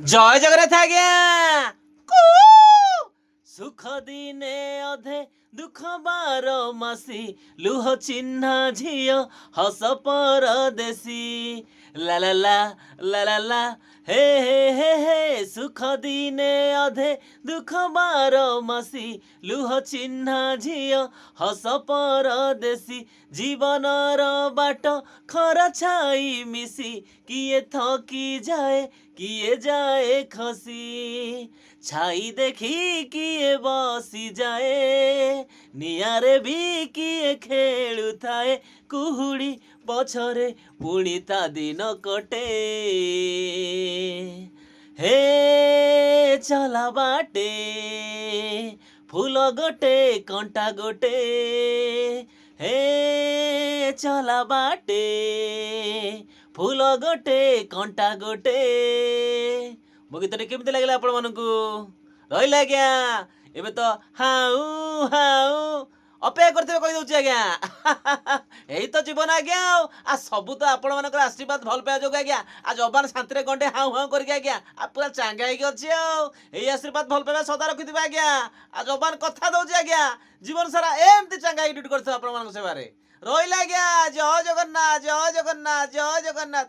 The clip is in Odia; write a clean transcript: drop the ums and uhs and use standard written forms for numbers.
জয় জগন্নাথ আজ্ঞা। কু সুখ দিনে অধে দুঃখ বার মাসি লুহ চিহ্না ঝিଅ হস পরদেশী লা লা লা লা লা লা হে হে হে হে সুখ দিনে অধে দুঃখ বার মাসি লুহ চিহ্না ঝিଅ হস পরদেশী জীবনর বাଟ খরা ছাই মিশি কিଏ থকি যায় কিଏ যায় খসি ছাই দেখি কিଏ বসি যায় নিଆରେ ବି କିଏ ଖେଳୁଥାଏ କୁହୁଡ଼ି ପଛରେ ପୁଣି ତା ଦିନ କଟେ ହେ ଚଲା ବାଟେ ফুল গোটে কଣ୍ଟା গোটে হে চলা বাটে ফুল গোটে কଣ୍ଟା গোটে। ମୋ ଗୀତଟି କେମିତି ଲାଗିଲା ଆପଣମାନଙ୍କୁ? ରହିଲା ଆଜ୍ଞା। ଏବେ ତ ହାଉ ହାଉ ଅପେକ୍ଷା କରିଥିବେ କହିଦେଉଛି ଆଜ୍ଞା। ଏଇ ତ ଜୀବନ ଆଜ୍ଞା। ଆଉ ସବୁ ତ ଆପଣମାନଙ୍କର ଆଶୀର୍ବାଦ ଭଲ ପାଇବା ଯୋଗୁଁ ଆଜ୍ଞା ଆଜି ଅବାନ ଶାନ୍ତିରେ ଘଣ୍ଟେ ହାଉ ହାଉ କରିକି ଆଜ୍ଞା ପୁରା ଚାଙ୍ଗା ହେଇକି ଅଛି। ଆଉ ଏଇ ଆଶୀର୍ବାଦ ଭଲ ପାଇବା ସଦା ରଖିଥିବେ ଆଜ୍ଞା। ଆଜି ଅବାନ କଥା ଦଉଛି ଆଜ୍ଞା ଜୀବନ ସାରା ଏମିତି ଚାଙ୍ଗା ହେଇକି ଡ୍ୟୁଟି କରିଥିବେ ଆପଣମାନଙ୍କ ସେବାରେ। ରହିଲା ଆଜ୍ଞା। ଜୟ ଜଗନ୍ନାଥ ଜୟ ଜଗନ୍ନାଥ ଜୟ ଜଗନ୍ନାଥ।